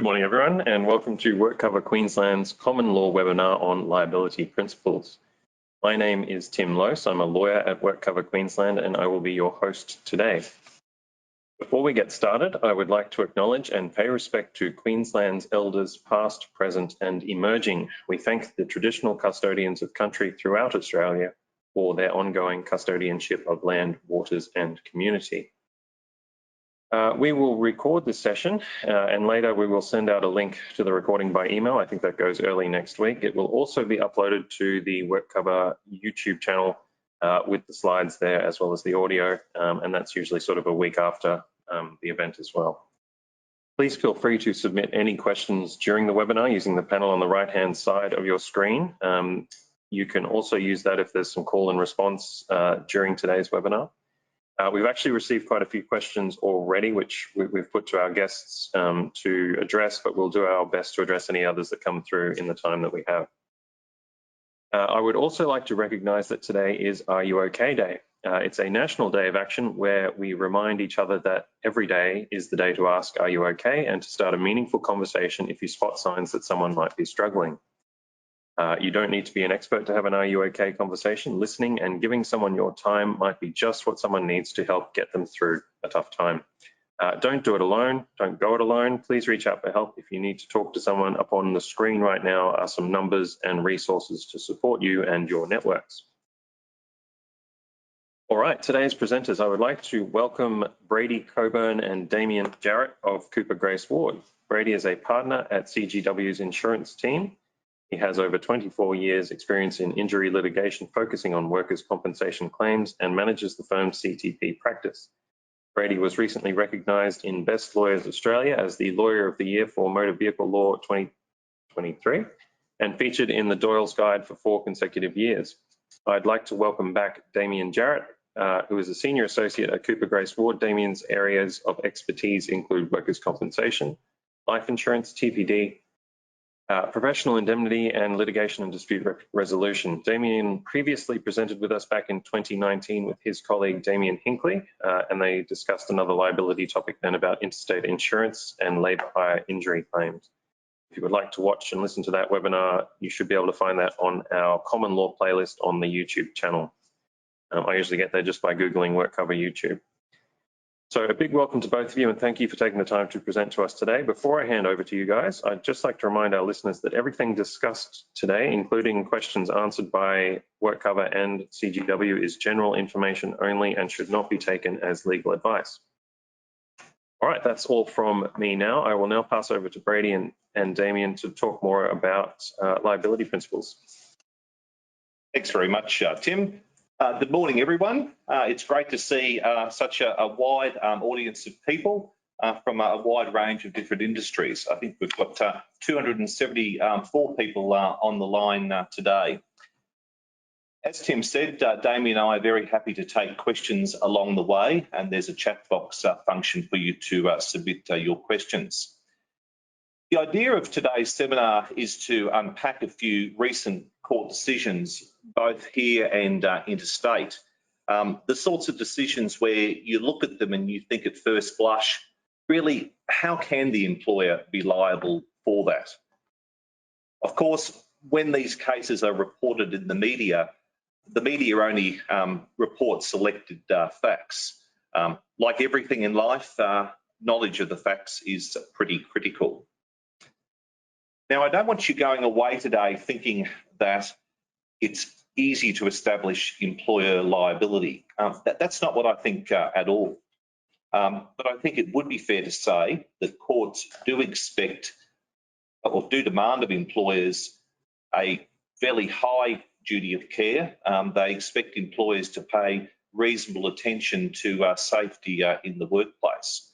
Good morning, everyone, and welcome to WorkCover Queensland's Common Law webinar on liability principles. My name is Tim Lose. I'm a lawyer at WorkCover Queensland, and I will be your host today. Before we get started, I would like to acknowledge and pay respect to Queensland's elders past, present, and emerging. We thank the traditional custodians of country throughout Australia for their ongoing custodianship of land, waters, and community. We will record this session and later we will send out a link to the recording by email. I think that goes early next week. It will also be uploaded to the WorkCover YouTube channel with the slides there as well as the audio, and that's usually sort of a week after the event as well. Please feel free to submit any questions during the webinar using the panel on the right-hand side of your screen. You can also use that if there's some call and response during today's webinar. We've actually received quite a few questions already, which we've put to our guests to address, but we'll do our best to address any others that come through in the time that we have. I would also like to recognise that today is Are You OK Day. It's a national day of action where we remind each other that every day is the day to ask, are you OK? And to start a meaningful conversation if you spot signs that someone might be struggling. You don't need to be an expert to have an Are You OK conversation. Listening and giving someone your time might be just what someone needs to help get them through a tough time. Don't do it alone. Don't go it alone. Please reach out for help if you need to talk to someone. Up on the screen right now are some numbers and resources to support you and your networks. All right, today's presenters, I would like to welcome Brady, Cockburn and Damien Jarrett of Cooper Grace Ward. Brady is a partner at CGW's insurance team. He has over 24 years experience in injury litigation, focusing on workers' compensation claims, and manages the firm's CTP practice. Brady was recently recognised in Best Lawyers Australia as the Lawyer of the Year for Motor Vehicle Law 2023 and featured in the Doyle's Guide for 4 consecutive years. I'd like to welcome back Damien Jarrett, who is a Senior Associate at Cooper Grace Ward. Damien's areas of expertise include workers' compensation, life insurance, TPD, professional indemnity and litigation and dispute resolution. Damien previously presented with us back in 2019 with his colleague Damien Hinckley, and they discussed another liability topic then about interstate insurance and labour hire injury claims. If you would like to watch and listen to that webinar, you should be able to find that on our common law playlist on the YouTube channel. I usually get there just by Googling WorkCover YouTube. So a big welcome to both of you and thank you for taking the time to present to us today. Before I hand over to you guys, I'd just like to remind our listeners that everything discussed today, including questions answered by WorkCover and CGW, is general information only and should not be taken as legal advice. All right, that's all from me now. I will now pass over to Brady and Damien to talk more about liability principles. Thanks very much, Tim. Good morning, everyone. It's great to see such a wide audience of people from a wide range of different industries. I think we've got 274 people on the line today. As Tim said, Damien and I are very happy to take questions along the way, and there's a chat box function for you to submit your questions. The idea of today's seminar is to unpack a few recent court decisions, both here and interstate. The sorts of decisions where you look at them and you think at first blush, really, how can the employer be liable for that? Of course, when these cases are reported in the media only reports selected facts. Like everything in life, knowledge of the facts is pretty critical. Now, I don't want you going away today thinking that it's easy to establish employer liability. That's not what I think at all. But I think it would be fair to say that courts do expect or do demand of employers a fairly high duty of care. They expect employers to pay reasonable attention to safety in the workplace.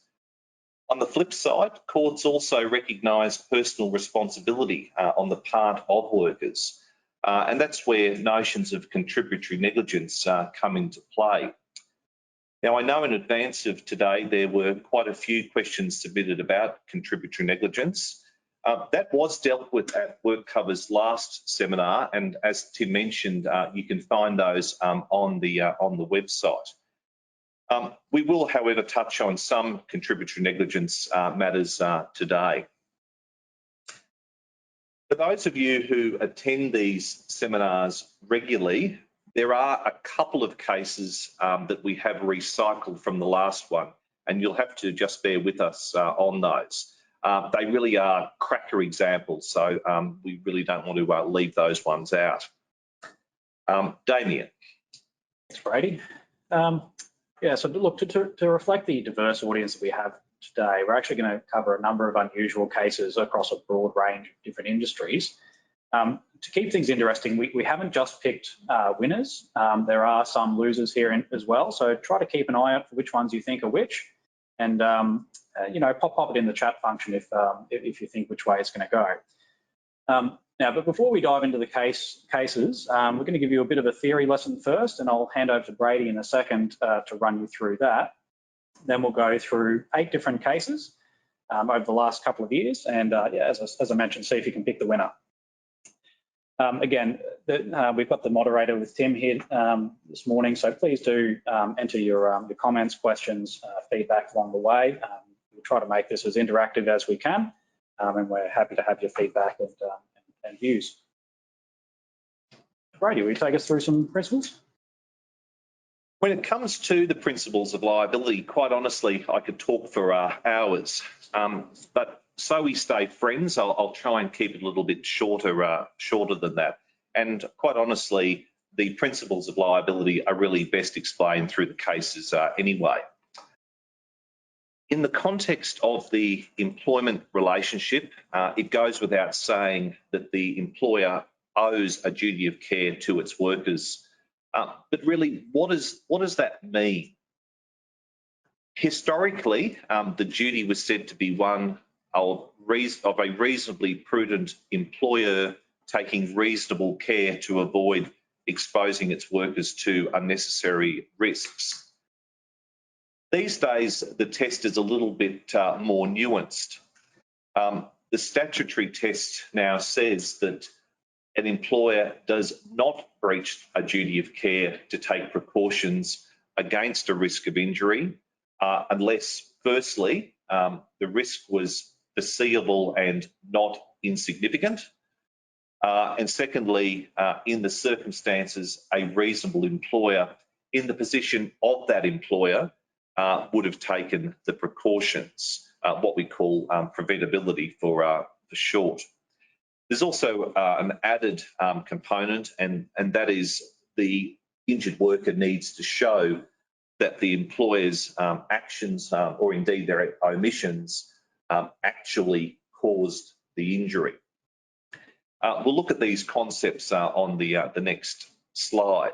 On the flip side, courts also recognise personal responsibility on the part of workers, and that's where notions of contributory negligence come into play. Now, I know in advance of today there were quite a few questions submitted about contributory negligence. That was dealt with at WorkCover's last seminar, and as Tim mentioned, you can find those on the website. We will, however, touch on some contributory negligence matters today. For those of you who attend these seminars regularly, there are a couple of cases that we have recycled from the last one, and you'll have to just bear with us on those. They really are cracker examples, so we really don't want to leave those ones out. Damien. Thanks, Brady. Yeah, so look, to reflect the diverse audience that we have today, we're actually going to cover a number of unusual cases across a broad range of different industries. To keep things interesting, we haven't just picked winners. There are some losers here as well, so try to keep an eye out for which ones you think are which, and you know, pop it in the chat function if you think which way it's going to go. Now, but before we dive into the cases, we're going to give you a bit of a theory lesson first, and I'll hand over to Brady in a second to run you through that. Then we'll go through 8 different cases over the last couple of years, and yeah, as I mentioned, see if you can pick the winner. Again, we've got the moderator with Tim here this morning, so please do enter your comments, questions, feedback along the way. We'll try to make this as interactive as we can, and we're happy to have your feedback and views. Brady, will you take us through some principles? When it comes to the principles of liability, quite honestly, I could talk for hours, but so we stay friends, I'll try and keep it a little bit shorter than that. And quite honestly, the principles of liability are really best explained through the cases anyway. In the context of the employment relationship, it goes without saying that the employer owes a duty of care to its workers. But really, what does that mean? Historically, the duty was said to be one of a reasonably prudent employer taking reasonable care to avoid exposing its workers to unnecessary risks. These days, the test is a little bit more nuanced. The statutory test now says that an employer does not breach a duty of care to take precautions against a risk of injury unless, firstly, the risk was foreseeable and not insignificant, and secondly, in the circumstances, a reasonable employer in the position of that employer would have taken the precautions, what we call preventability for short. There's also an added component, and that is the injured worker needs to show that the employer's actions or indeed their omissions actually caused the injury. We'll look at these concepts on the next slide.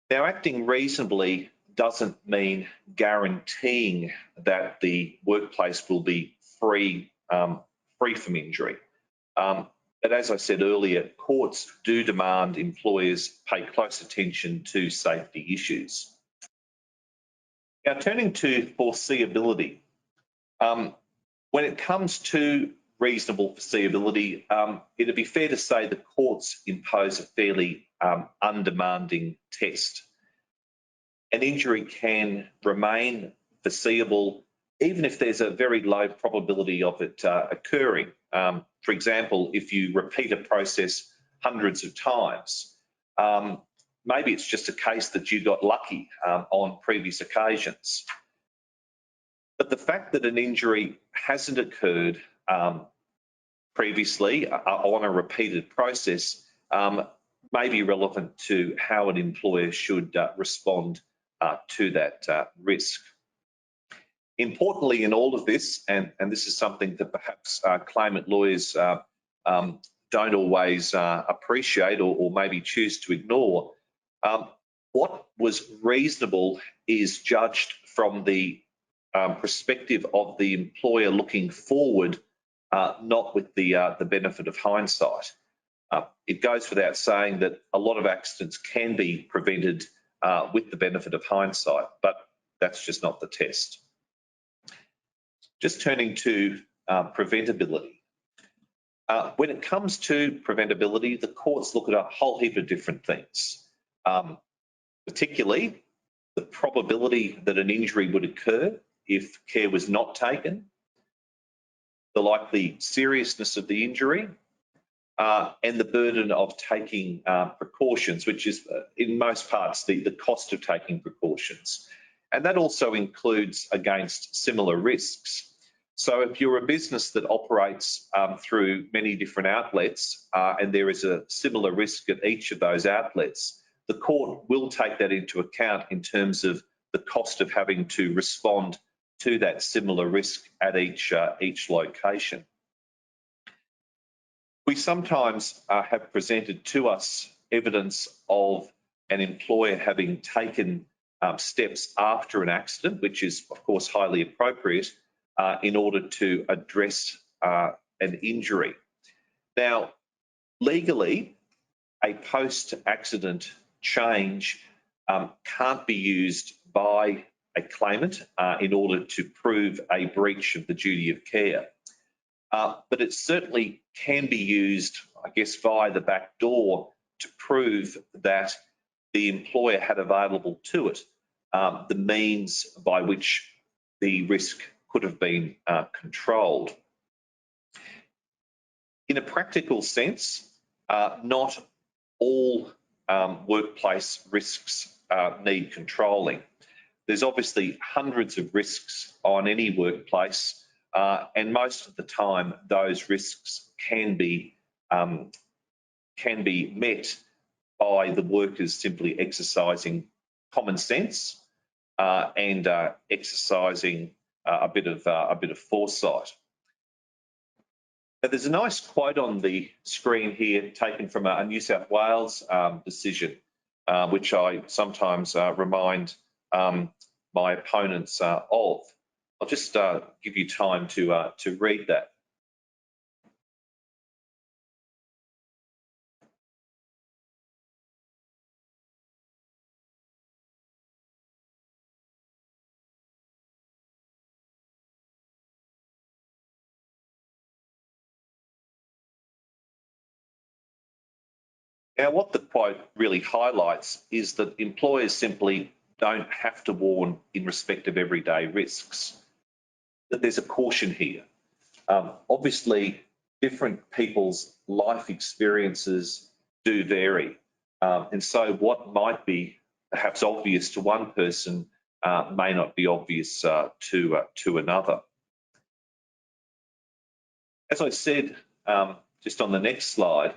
Now, acting reasonably doesn't mean guaranteeing that the workplace will be free from injury. But as I said earlier, courts do demand employers pay close attention to safety issues. Now, turning to foreseeability. When it comes to reasonable foreseeability, it'd be fair to say the courts impose a fairly undemanding test. An injury can remain foreseeable even if there's a very low probability of it occurring. For example, if you repeat a process hundreds of times, maybe it's just a case that you got lucky on previous occasions. But the fact that an injury hasn't occurred previously on a repeated process may be relevant to how an employer should respond to that risk. Importantly in all of this, and this is something that perhaps claimant lawyers don't always appreciate or maybe choose to ignore, what was reasonable is judged from the perspective of the employer looking forward, not with the benefit of hindsight. It goes without saying that a lot of accidents can be prevented with the benefit of hindsight, but that's just not the test. Just turning to preventability. When it comes to preventability, the courts look at a whole heap of different things, particularly the probability that an injury would occur if care was not taken, the likely seriousness of the injury, and the burden of taking precautions, which is in most parts the cost of taking precautions. And that also includes against similar risks. So if you're a business that operates through many different outlets and there is a similar risk at each of those outlets, the court will take that into account in terms of the cost of having to respond to that similar risk at each location. We sometimes have presented to us evidence of an employer having taken steps after an accident, which is of course highly appropriate in order to address an injury. Now, legally, a post-accident change can't be used by a claimant in order to prove a breach of the duty of care. But it certainly can be used, I guess, via the back door to prove that the employer had available to it the means by which the risk could have been controlled. In a practical sense, not all workplace risks need controlling. There's obviously hundreds of risks on any workplace, and most of the time those risks can be met by the workers simply exercising common sense and exercising a bit of foresight. Now, there's a nice quote on the screen here taken from a New South Wales decision, which I sometimes remind my opponents of. I'll just give you time to read that. Now, what the quote really highlights is that employers simply don't have to warn in respect of everyday risks, that there's a caution here. Obviously, different people's life experiences do vary. And so what might be perhaps obvious to one person may not be obvious to another. As I said, just on the next slide,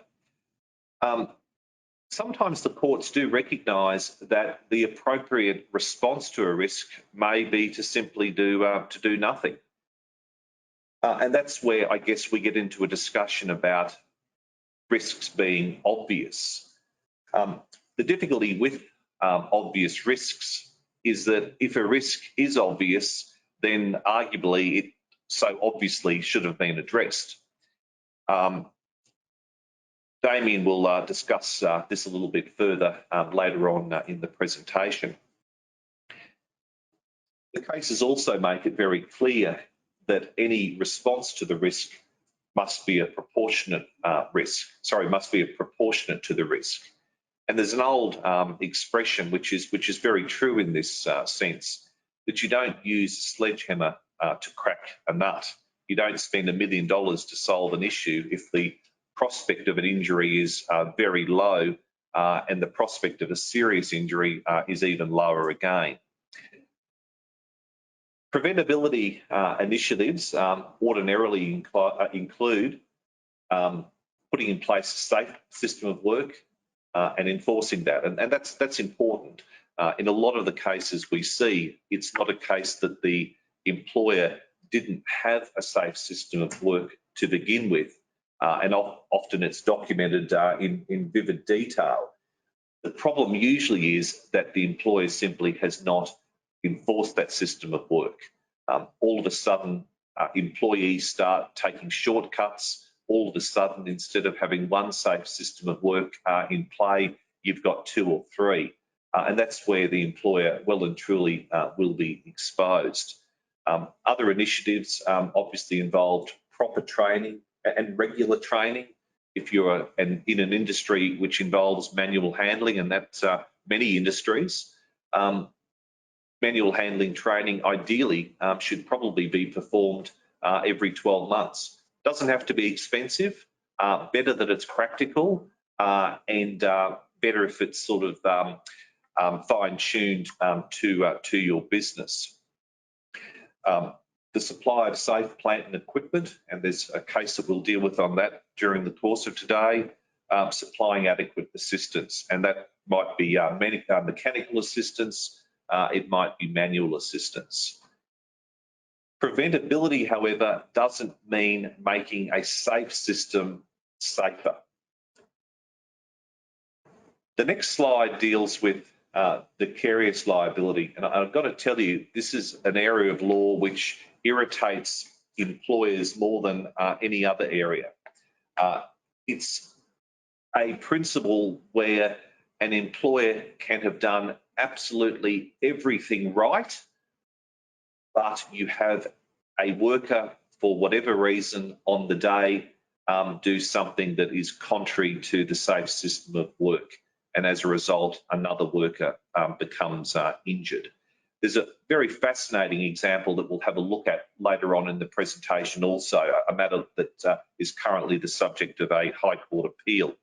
sometimes the courts do recognise that the appropriate response to a risk may be to simply do nothing. And that's where I guess we get into a discussion about risks being obvious. The difficulty with obvious risks is that if a risk is obvious, then arguably it so obviously should have been addressed. Damien will discuss this a little bit further later on in the presentation. The cases also make it very clear that any response to the risk must be a proportionate must be proportionate to the risk. And there's an old expression which is very true in this sense, that you don't use a sledgehammer to crack a nut. You don't spend $1 million to solve an issue if the prospect of an injury is very low and the prospect of a serious injury is even lower again. Preventability initiatives ordinarily include putting in place a safe system of work and enforcing that, and that's important. In a lot of the cases we see, it's not a case that the employer didn't have a safe system of work to begin with, and often it's documented in vivid detail. The problem usually is that the employer simply has not enforced that system of work. All of a sudden, employees start taking shortcuts. All of a sudden, instead of having one safe system of work in play, you've got 2 or 3. And that's where the employer well and truly will be exposed. Other initiatives obviously involved proper training and regular training. If you're in an industry which involves manual handling, and that's many industries, manual handling training ideally should probably be performed every 12 months. Doesn't have to be expensive, better that it's practical, and better if it's sort of fine-tuned to your business. The supply of safe plant and equipment, and there's a case that we'll deal with on that during the course of today, supplying adequate assistance, and that might be mechanical assistance, it might be manual assistance. Preventability, however, doesn't mean making a safe system safer. The next slide deals with the vicarious liability, and I've got to tell you, this is an area of law which irritates employers more than any other area. It's a principle where an employer can have done absolutely everything right, but you have a worker, for whatever reason, on the day do something that is contrary to the safe system of work, and as a result, another worker becomes injured. There's a very fascinating example that we'll have a look at later on in the presentation also, a matter that is currently the subject of a High Court appeal.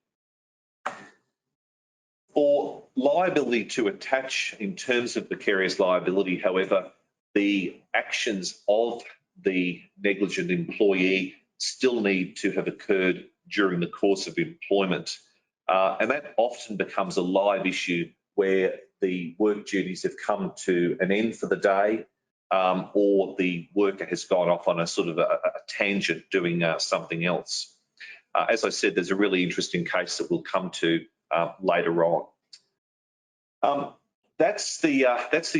For liability to attach in terms of vicarious liability, however, the actions of the negligent employee still need to have occurred during the course of employment. And that often becomes a live issue where the work duties have come to an end for the day, or the worker has gone off on a sort of a tangent doing something else. As I said, there's a really interesting case that we'll come to later on. That's the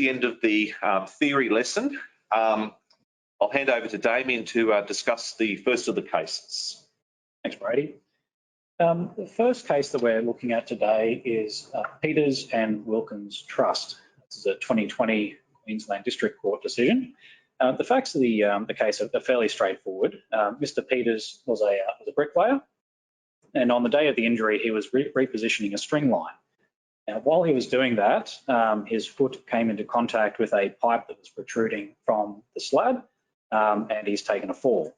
end of the theory lesson. I'll hand over to Damien to discuss the first of the cases. Thanks, Brady. The first case that we're looking at today is Peters and Wilkins Trust. This is a 2020 Queensland District Court decision. The facts of the case are fairly straightforward. Mr. Peters was a bricklayer, and on the day of the injury, he was repositioning a string line. Now, while he was doing that, his foot came into contact with a pipe that was protruding from the slab, and he's taken a fall.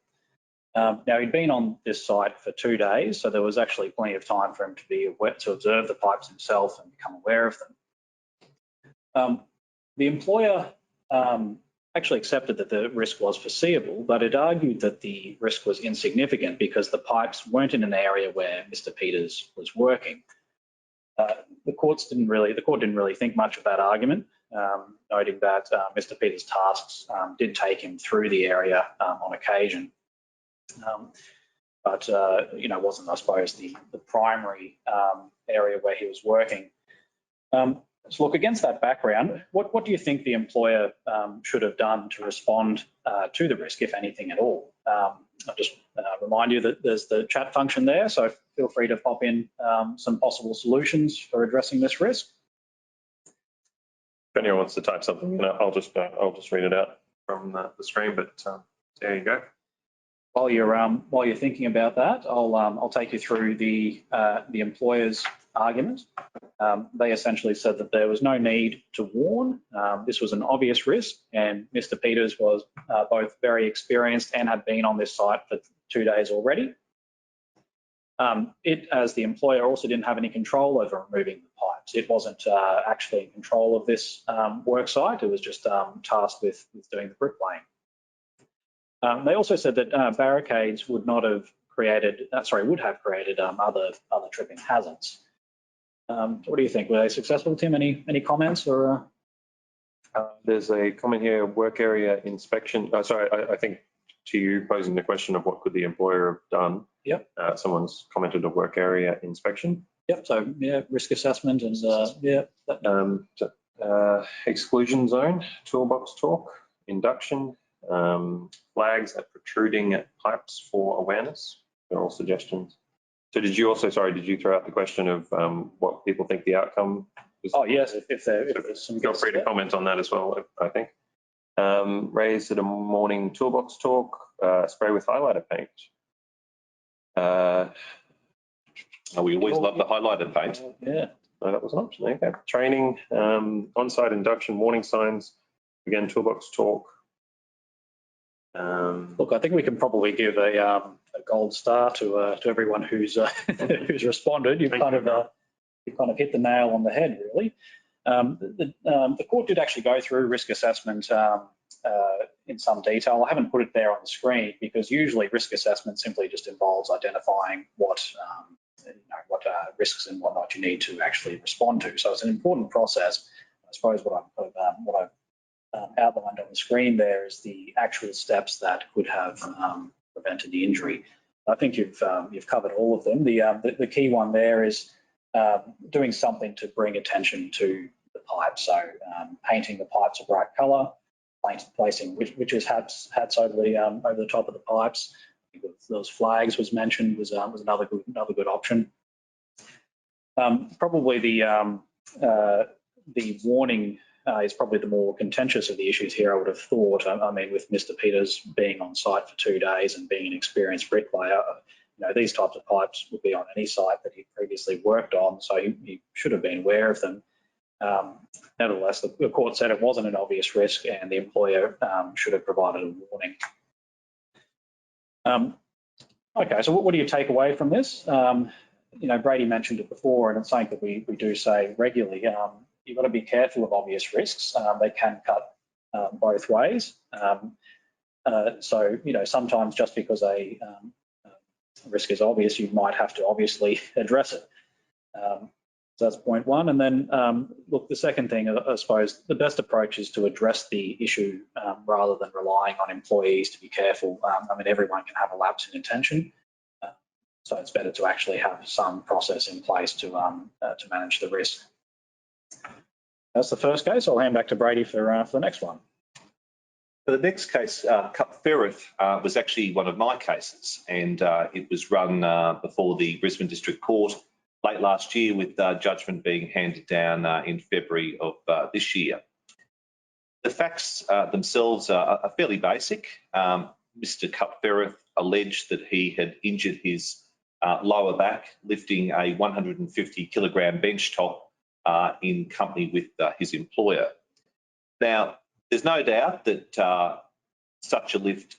Now, he'd been on this site for 2 days, so there was actually plenty of time for him to observe the pipes himself and become aware of them. The employer actually accepted that the risk was foreseeable, but it argued that the risk was insignificant because the pipes weren't in an area where Mr. Peters was working. The court didn't really think much of that argument, noting that Mr. Peters' tasks did take him through the area on occasion. But wasn't, I suppose, the primary area where he was working. So look, against that background, what do you think the employer should have done to respond to the risk, if anything at all? I'll just remind you that there's the chat function there, so feel free to pop in some possible solutions for addressing this risk. If anyone wants to type something, I'll just read it out from the screen. But there you go. While you're thinking about that, I'll take you through the employer's argument. They essentially said that there was no need to warn. This was an obvious risk, and Mr. Peters was both very experienced and had been on this site for 2 days already. It, as the employer, also didn't have any control over removing the pipes. It wasn't actually in control of this work site. It was just tasked with doing the bricklaying. They also said that barricades would have created other tripping hazards. What do you think? Were they successful, Tim? Any comments or? There's a comment here: work area inspection. I think to you posing the question of what could the employer have done. Yep. Someone's commented a work area inspection. Yep. So yeah, risk assessment and exclusion zone, toolbox talk, induction. Flags at protruding there's for awareness. They're all suggestions. So did you throw out the question of what people think the outcome is? Oh yes, if there's some. Feel free to comment on that as well, I think. Raised at a morning toolbox talk, spray with highlighter paint. We always love the highlighter paint. Yeah. No, that was an option. Okay. Training, on-site induction, warning signs. Again, toolbox talk. Look, I think we can probably give a gold star to everyone who's who's responded. You've kind of hit the nail on the head, really. The court did actually go through risk assessment in some detail. I haven't put it there on the screen because usually risk assessment simply just involves identifying what risks and whatnot you need to actually respond to. So it's an important process. I suppose what I've outlined on the screen there is the actual steps that could have prevented the injury. I think you've covered all of them. The key one there is doing something to bring attention to the pipe. So painting the pipes a bright colour, placing witches' hats over the top of the pipes. I think those flags was mentioned was another good option. Probably the warning is probably the more contentious of the issues here, I would have thought. I mean, with Mr. Peters being on site for 2 days and being an experienced bricklayer, these types of pipes would be on any site that he previously worked on, so he should have been aware of them. Nevertheless, the court said it wasn't an obvious risk and the employer should have provided a warning. Okay, so what do you take away from this? Brady mentioned it before, and it's something that we do say regularly. You've got to be careful of obvious risks. They can cut both ways. So, sometimes just because a risk is obvious, you might have to obviously address it. So that's point one. And then, look, the second thing, I suppose, the best approach is to address the issue rather than relying on employees to be careful. I mean, everyone can have a lapse in intention. So it's better to actually have some process in place to manage the risk. That's the first case. I'll hand back to Brady for the next one. For the next case, Firat was actually one of my cases, and it was run before the Brisbane District Court late last year, with judgment being handed down in February of this year. The facts themselves are fairly basic. Mr. Firat alleged that he had injured his lower back lifting a 150 kilogram bench top in company with his employer. Now, there's no doubt that such a lift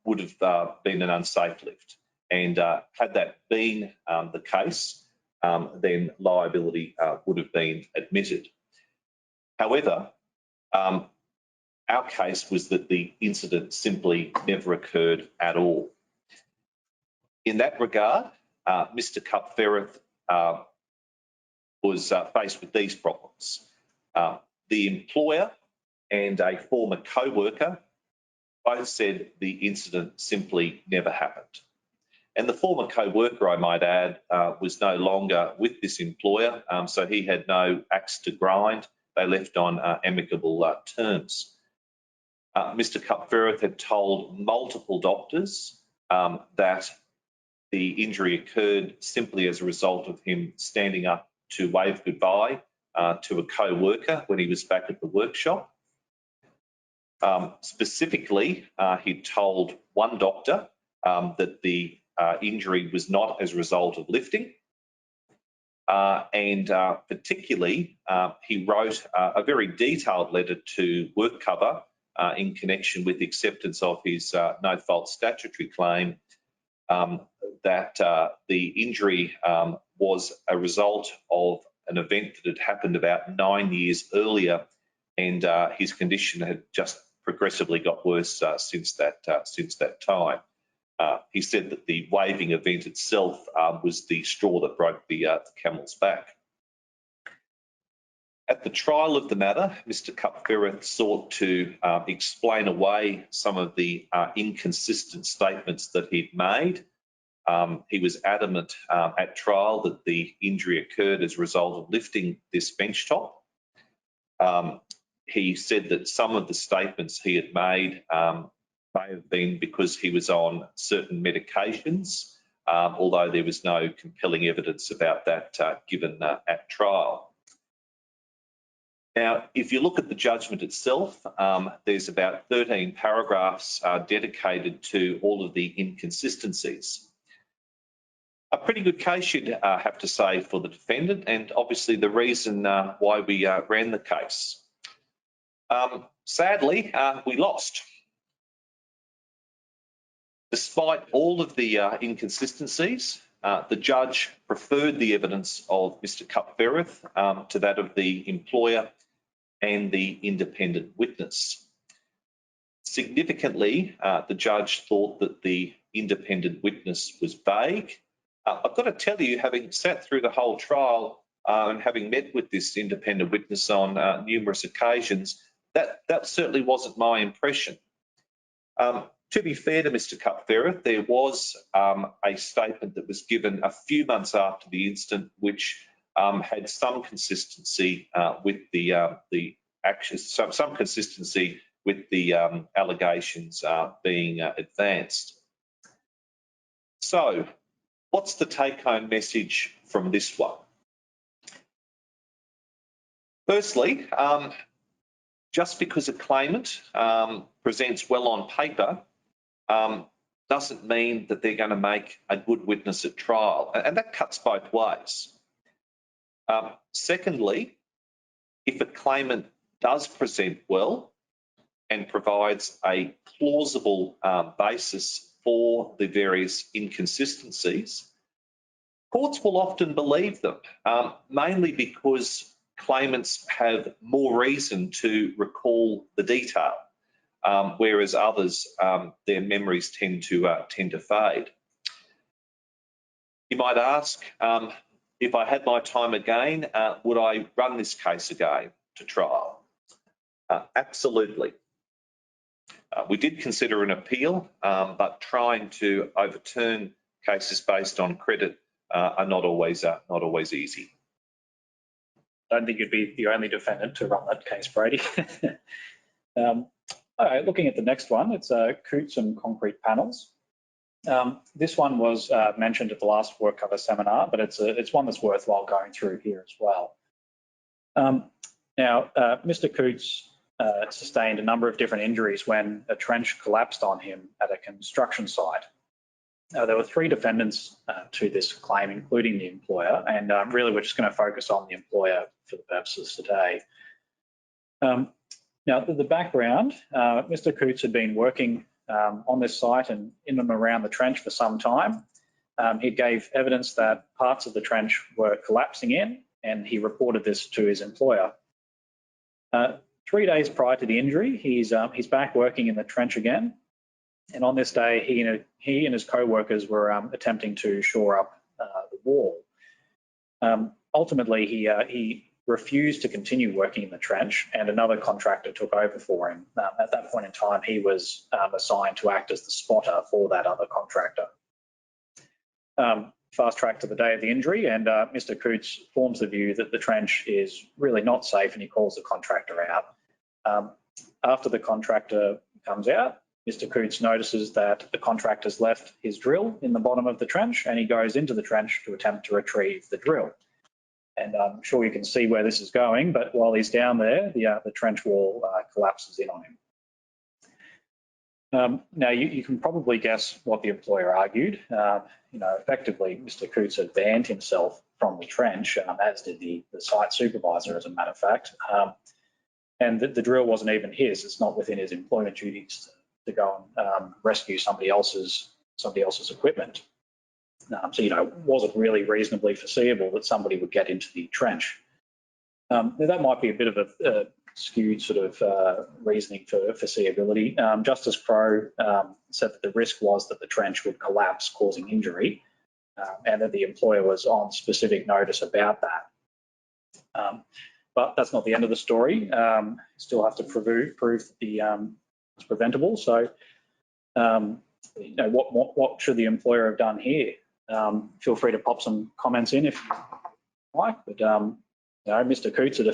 would have been an unsafe lift, and had that been the case, then liability would have been admitted. However, our case was that the incident simply never occurred at all. In that regard, Mr. Firat was faced with these problems. The employer and a former co-worker both said the incident simply never happened. And the former co-worker, I might add, was no longer with this employer, so he had no axe to grind. They left on amicable terms. Mr. Firat had told multiple doctors that the injury occurred simply as a result of him standing up to wave goodbye to a co-worker when he was back at the workshop. Specifically, he told one doctor that the injury was not as a result of lifting, and particularly he wrote a very detailed letter to WorkCover in connection with the acceptance of his no-fault statutory claim that the injury was a result of an event that had happened about 9 years earlier, and his condition had just progressively got worse since that time. He said that the waving event itself was the straw that broke the camel's back. At the trial of the matter, Mr. Firat sought to explain away some of the inconsistent statements that he'd made. He was adamant at trial that the injury occurred as a result of lifting this bench top. He said that some of the statements he had made may have been because he was on certain medications, although there was no compelling evidence about that given at trial. Now, if you look at the judgment itself, there's about 13 paragraphs dedicated to all of the inconsistencies. A pretty good case, you'd have to say, for the defendant, and obviously the reason why we ran the case. Sadly, we lost. Despite all of the inconsistencies, the judge preferred the evidence of Mr. Cockburn to that of the employer and the independent witness. Significantly, the judge thought that the independent witness was vague. I've got to tell you, having sat through the whole trial and having met with this independent witness on numerous occasions, that certainly wasn't my impression. To be fair to Mr. Cockburn, there was a statement that was given a few months after the incident, which had some consistency with the actions, some consistency with the allegations being advanced. So, what's the take-home message from this one? Firstly, just because a claimant presents well on paper doesn't mean that they're going to make a good witness at trial, and that cuts both ways. Secondly, if a claimant does present well and provides a plausible basis for the various inconsistencies, courts will often believe them, mainly because claimants have more reason to recall the detail, whereas others, their memories tend to fade. You might ask, if I had my time again, would I run this case again to trial? Absolutely. We did consider an appeal, but trying to overturn cases based on credit are not always easy. I don't think you'd be the only defendant to run that case, Brady. All right, looking at the next one, it's Coots and concrete panels. This one was mentioned at the last work cover seminar, but it's one that's worthwhile going through here as well. Now, Mr. Coots sustained a number of different injuries when a trench collapsed on him at a construction site. There were 3 defendants to this claim, including the employer, and really we're just going to focus on the employer for the purposes today. Now, the background, Mr. Coots had been working on this site and in and around the trench for some time. He gave evidence that parts of the trench were collapsing in, and he reported this to his employer. 3 days prior to the injury, he's back working in the trench again. And on this day, he and his co-workers were attempting to shore up the wall. Ultimately, he refused to continue working in the trench, and another contractor took over for him. At that point in time, he was assigned to act as the spotter for that other contractor. Fast track to the day of the injury, and Mr. Coots forms the view that the trench is really not safe, and he calls the contractor out. After the contractor comes out, Mr. Coots notices that the contractor's left his drill in the bottom of the trench, and he goes into the trench to attempt to retrieve the drill. And I'm sure you can see where this is going, but while he's down there, the trench wall collapses in on him. Now, you can probably guess what the employer argued. Effectively, Mr. Coots had banned himself from the trench, as did the site supervisor, as a matter of fact. And the drill wasn't even his. It's not within his employment duties to go and rescue somebody else's equipment. So, it wasn't really reasonably foreseeable that somebody would get into the trench. That might be a bit of a skewed sort of reasoning for foreseeability. Justice Crowe said that the risk was that the trench would collapse, causing injury, and that the employer was on specific notice about that. But that's not the end of the story. Still have to prove that it's preventable. So, what should the employer have done here? Feel free to pop some comments in if you like, but Mr. Coots had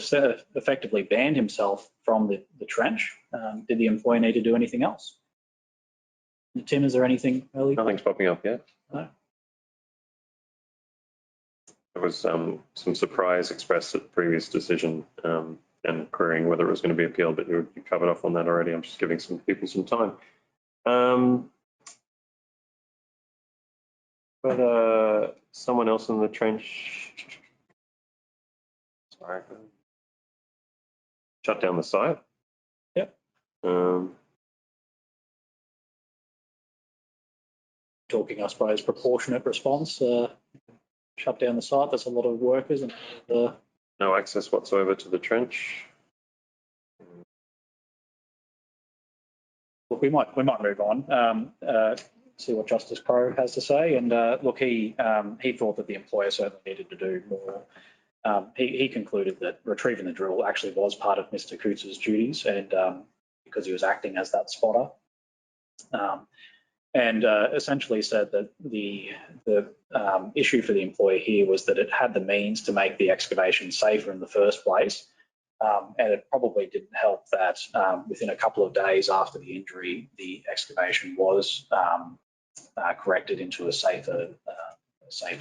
effectively banned himself from the trench. Did the employer need to do anything else? Tim, is there anything early? Nothing's popping up yet. No. There was some surprise expressed at the previous decision and querying whether it was going to be appealed, but you covered off on that already. I'm just giving some people some time. But someone else in the trench, sorry, shut down the site. Yep. talking, I suppose, proportionate response. Shut down the site. There's a lot of workers and no access whatsoever to the trench. look, we might move on. See what Justice Crowe has to say. And look, he thought that the employer certainly needed to do more. He concluded that retrieving the drill actually was part of Mr. Coots's duties, and because he was acting as that spotter. And essentially said that the issue for the employer here was that it had the means to make the excavation safer in the first place. And it probably didn't help that within a couple of days after the injury, the excavation was corrected into a safer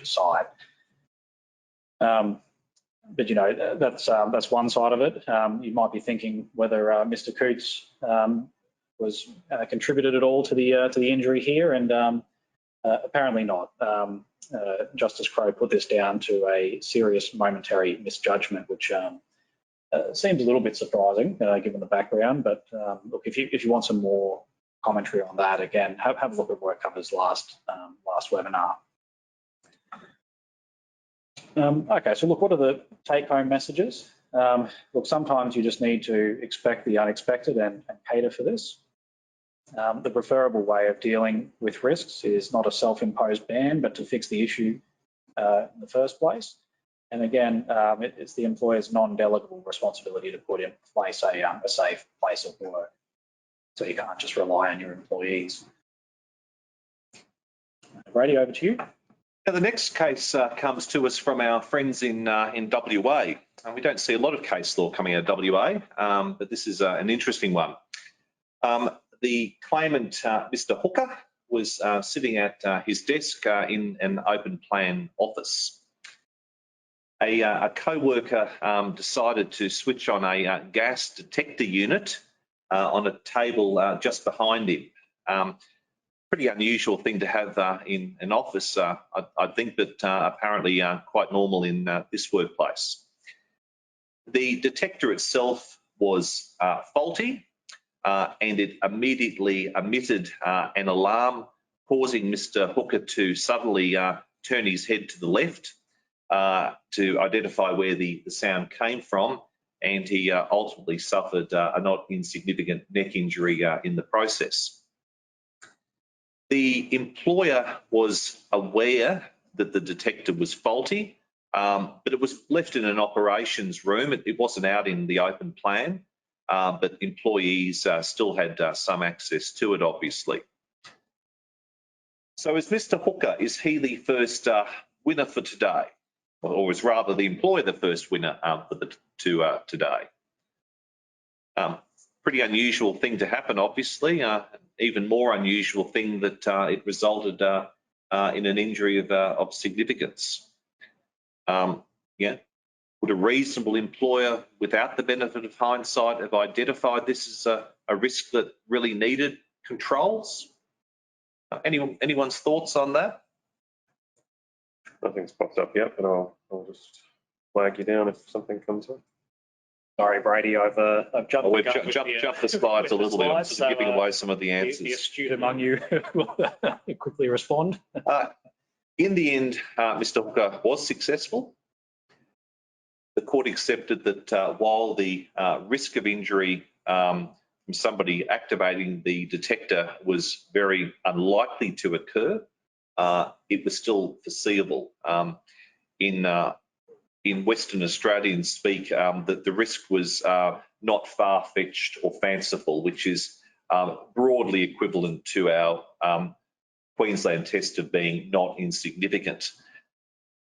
site. But you know, that's one side of it. You might be thinking whether Mr. Coots was contributed at all to the injury here, and apparently not. Justice Crowe put this down to a serious momentary misjudgment, which seems a little bit surprising given the background. But look, if you want some more commentary on that, again, have a look at WorkCover's last webinar. Okay, so look, what are the take-home messages? Look, sometimes you just need to expect the unexpected and cater for this. The preferable way of dealing with risks is not a self-imposed ban, but to fix the issue in the first place. And again, it's the employer's non-delegable responsibility to put in place a safe place of work. So you can't just rely on your employees. Brady, over to you. Now, the next case comes to us from our friends in WA. We don't see a lot of case law coming out of WA, but this is an interesting one. The claimant, Mr. Hooker, was sitting at his desk in an open plan office. A co-worker decided to switch on a gas detector unit on a table just behind him. Pretty unusual thing to have in an office, I think, but apparently quite normal in this workplace. The detector itself was faulty, and it immediately emitted an alarm, causing Mr. Hooker to suddenly turn his head to the left to identify where the sound came from, and he ultimately suffered a not insignificant neck injury in the process. The employer was aware that the detector was faulty, but it was left in an operations room. It wasn't out in the open plan, but employees still had some access to it, obviously. So is Mr. Hooker, is he the first winner for today? Or is rather the employer the first winner for today? Pretty unusual thing to happen, obviously. Even more unusual thing that it resulted in an injury of significance. Yeah. Would a reasonable employer, without the benefit of hindsight, have identified this as a risk that really needed controls? Anyone's thoughts on that? Nothing's popped up yet, but I'll just flag you down if something comes up. Sorry, Brady, I've jumped. We've jumped the slides a little bit. I'm sort of giving away some of the answers. The astute among you will quickly respond. In the end, Mr. Hooker was successful. The court accepted that while the risk of injury from somebody activating the detector was very unlikely to occur, it was still foreseeable. In Western Australian speak, that the risk was not far-fetched or fanciful, which is broadly equivalent to our Queensland test of being not insignificant.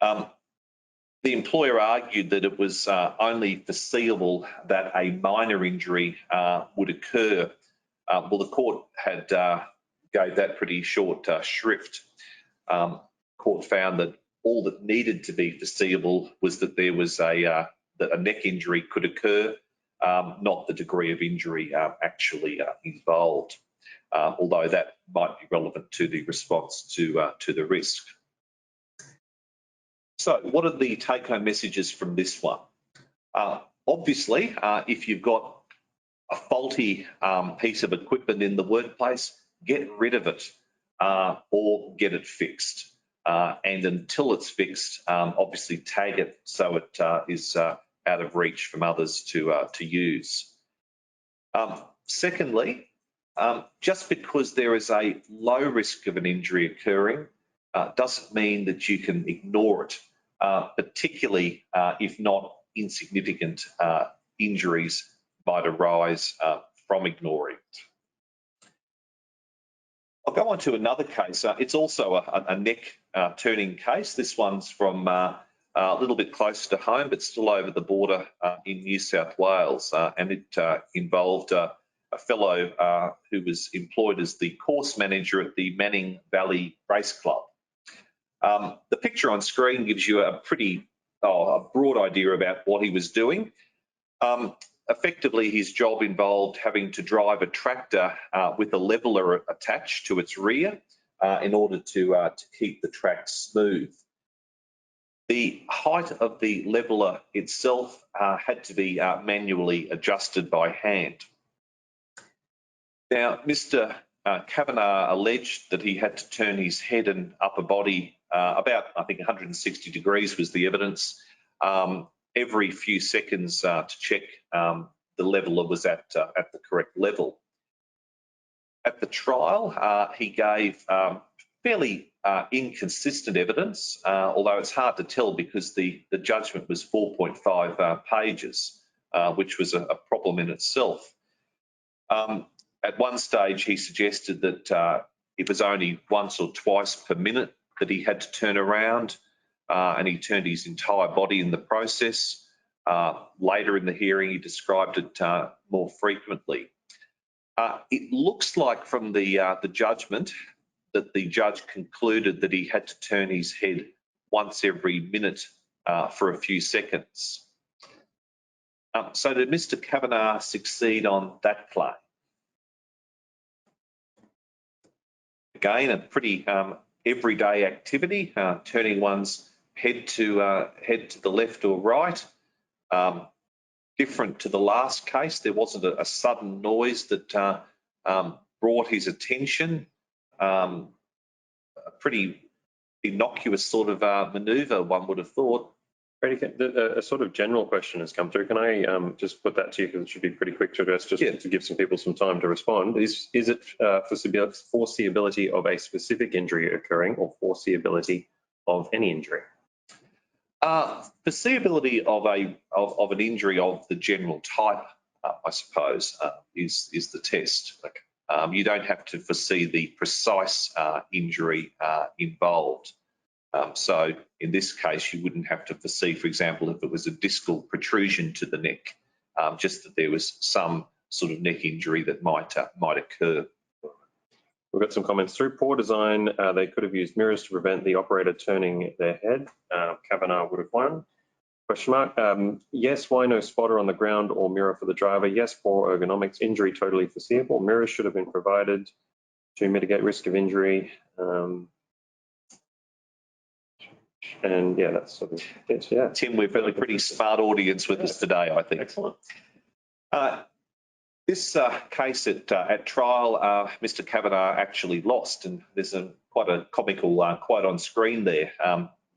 The employer argued that it was only foreseeable that a minor injury would occur. Well, the court had gave that pretty short shrift. Court found that all that needed to be foreseeable was that there was that a neck injury could occur, not the degree of injury actually involved, although that might be relevant to the response to the risk. So what are the take-home messages from this one? Obviously, if you've got a faulty piece of equipment in the workplace, get rid of it. or get it fixed. And until it's fixed, obviously tag it so it is out of reach from others to use. Secondly, just because there is a low risk of an injury occurring doesn't mean that you can ignore it, particularly if not insignificant injuries might arise from ignoring it. I'll go on to another case. It's also a neck turning case. This one's from a little bit closer to home, but still over the border in New South Wales. And it involved a fellow who was employed as the course manager at the Manning Valley Race Club. The picture on screen gives you a pretty a broad idea about what he was doing. Effectively, his job involved having to drive a tractor with a leveller attached to its rear in order to keep the track smooth. The height of the leveller itself had to be manually adjusted by hand. Now, Mr. Kavanaugh alleged that he had to turn his head and upper body about, I think, 160 degrees was the evidence, every few seconds to check the leveller was at the correct level. At the trial, he gave fairly inconsistent evidence, although it's hard to tell because the judgment was 4.5 pages, which was a problem in itself. At one stage, he suggested that it was only once or twice per minute that he had to turn around, and he turned his entire body in the process. Later in the hearing, he described it more frequently. It looks like from the judgment that the judge concluded that he had to turn his head once every minute for a few seconds. So did Mr. Kavanaugh succeed on that claim? Again, a pretty everyday activity, turning one's head to the left or right. Different to the last case, there wasn't a sudden noise that brought his attention. A pretty innocuous sort of manoeuvre, one would have thought. Brady, a sort of general question has come through. Can I just put that to you, because it should be pretty quick to address, just to give some people some time to respond. Is it foreseeability of a specific injury occurring, or foreseeability of any injury? Foreseeability of an injury of the general type, I suppose, is the test. You don't have to foresee the precise injury involved. So in this case, you wouldn't have to foresee, for example, if it was a discal protrusion to the neck, just that there was some sort of neck injury that might occur. We've got some comments through. Poor design. They could have used mirrors to prevent the operator turning their head. Kavanaugh would have won. Question mark. Yes, why no spotter on the ground or mirror for the driver? Yes, poor ergonomics. Injury totally foreseeable. Mirrors should have been provided to mitigate risk of injury. And yeah, that's sort of it. Yeah, Tim, we've got a pretty smart audience with us today, I think. Excellent. This case at trial, Mr. Kavanaugh actually lost, and there's quite a comical quote on screen there.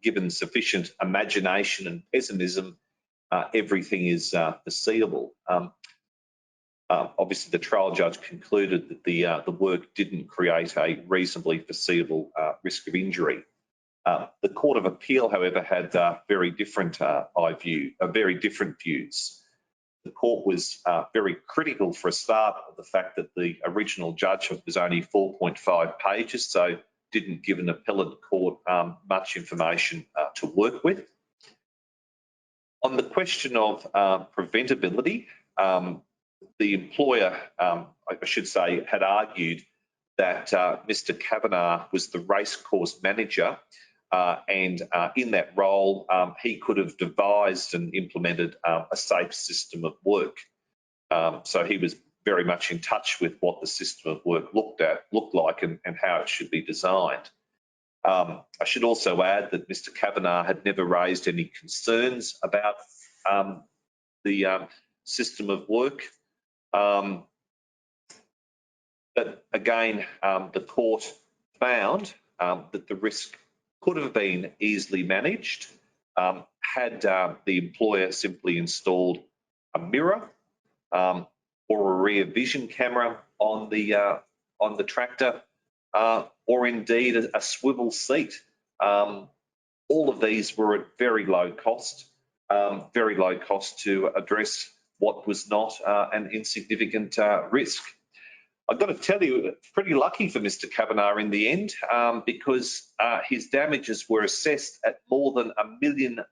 Given sufficient imagination and pessimism, everything is foreseeable. Obviously, the trial judge concluded that the work didn't create a reasonably foreseeable risk of injury. The Court of Appeal, however, had very different views. The court was very critical, for a start, of the fact that the original judgment was only 4.5 pages, so didn't give an appellate court much information to work with. On the question of preventability, the employer, I should say, had argued that Mr. Kavanaugh was the racecourse manager, and in that role, he could have devised and implemented a safe system of work. So he was very much in touch with what the system of work looked like and how it should be designed. I should also add that Mr. Kavanaugh had never raised any concerns about the system of work. But again, the court found that the risk could have been easily managed had the employer simply installed a mirror or a rear vision camera on the tractor, or indeed a swivel seat. All of these were at very low cost to address what was not an insignificant risk. I've got to tell you, pretty lucky for Mr. Kavanaugh in the end, because his damages were assessed at more than $1 million.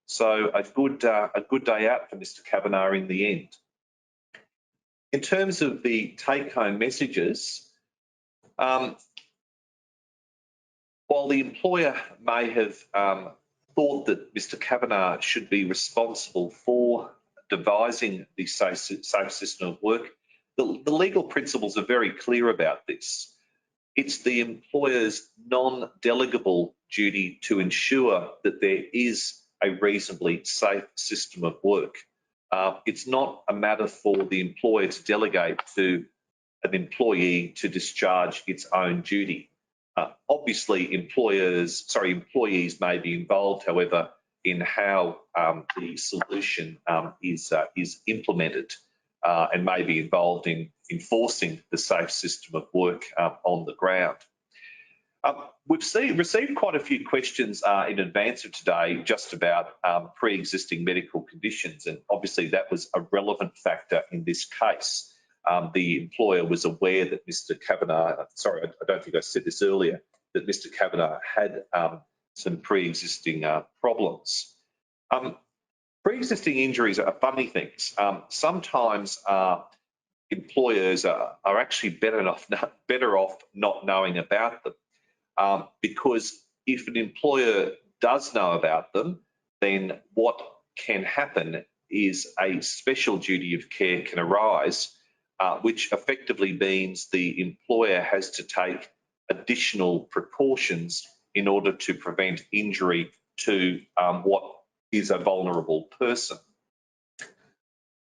So a good day out for Mr. Kavanaugh in the end. In terms of the take-home messages, while the employer may have thought that Mr. Kavanaugh should be responsible for devising the safe system of work, the legal principles are very clear about this. It's the employer's non-delegable duty to ensure that there is a reasonably safe system of work. It's not a matter for the employer to delegate to an employee to discharge its own duty. Obviously, employees may be involved, however, in how the solution is implemented, and may be involved in enforcing the safe system of work on the ground. We've received quite a few questions in advance of today just about pre-existing medical conditions, and obviously that was a relevant factor in this case. The employer was aware that Mr. Kavanaugh, sorry, I don't think I said this earlier, that Mr. Kavanaugh had some pre-existing problems. Pre-existing injuries are funny things. Sometimes employers are actually better off not knowing about them, because if an employer does know about them, then what can happen is a special duty of care can arise, which effectively means the employer has to take additional precautions in order to prevent injury to what is a vulnerable person.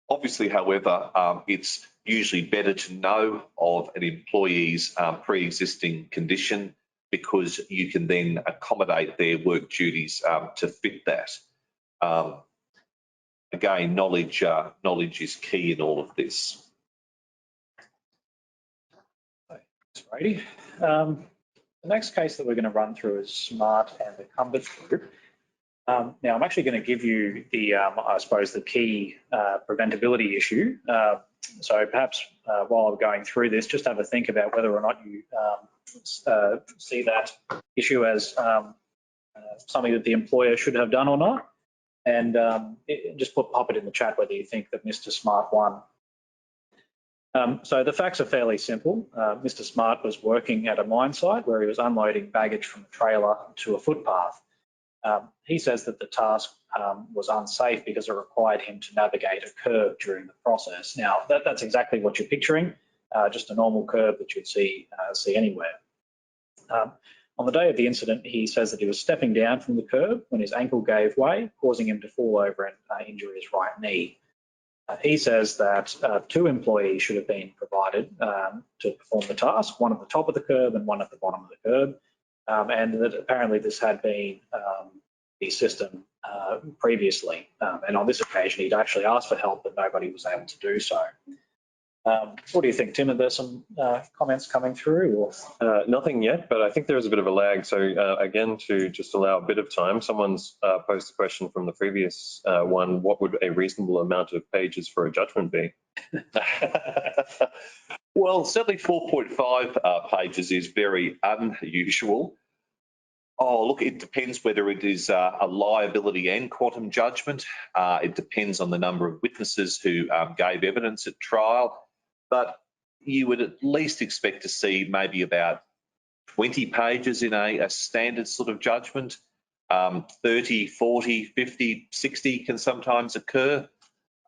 Obviously, however, it's usually better to know of an employee's pre-existing condition, because you can then accommodate their work duties to fit that. Again, knowledge is key in all of this. Thanks, Brady. The next case that we're going to run through is Smart and the Cumbers group. Now, I'm actually going to give you the, I suppose, the key preventability issue. So perhaps while I'm going through this, just have a think about whether or not you see that issue as something that the employer should have done or not. And just pop it in the chat whether you think that Mr. Smart won. So the facts are fairly simple. Mr. Smart was working at a mine site where he was unloading baggage from a trailer to a footpath. He says that the task was unsafe because it required him to navigate a curb during the process. Now, that's exactly what you're picturing, just a normal curb that you'd see anywhere. On the day of the incident, he says that he was stepping down from the curb when his ankle gave way, causing him to fall over and injure his right knee. He says that 2 employees should have been provided to perform the task, one at the top of the curb and one at the bottom of the curb. And that apparently this had been the system previously. And on this occasion, he'd actually asked for help, but nobody was able to do so. What do you think, Tim? Are there some comments coming through? Or? Nothing yet, but I think there is a bit of a lag. So again, to just allow a bit of time, someone's posed a question from the previous one: what would a reasonable amount of pages for a judgment be? Well, certainly 4.5 pages is very unusual. Oh, look, it depends whether it is a liability and quantum judgment. It depends on the number of witnesses who gave evidence at trial. But you would at least expect to see maybe about 20 pages in a standard sort of judgment. 30, 40, 50, 60 can sometimes occur.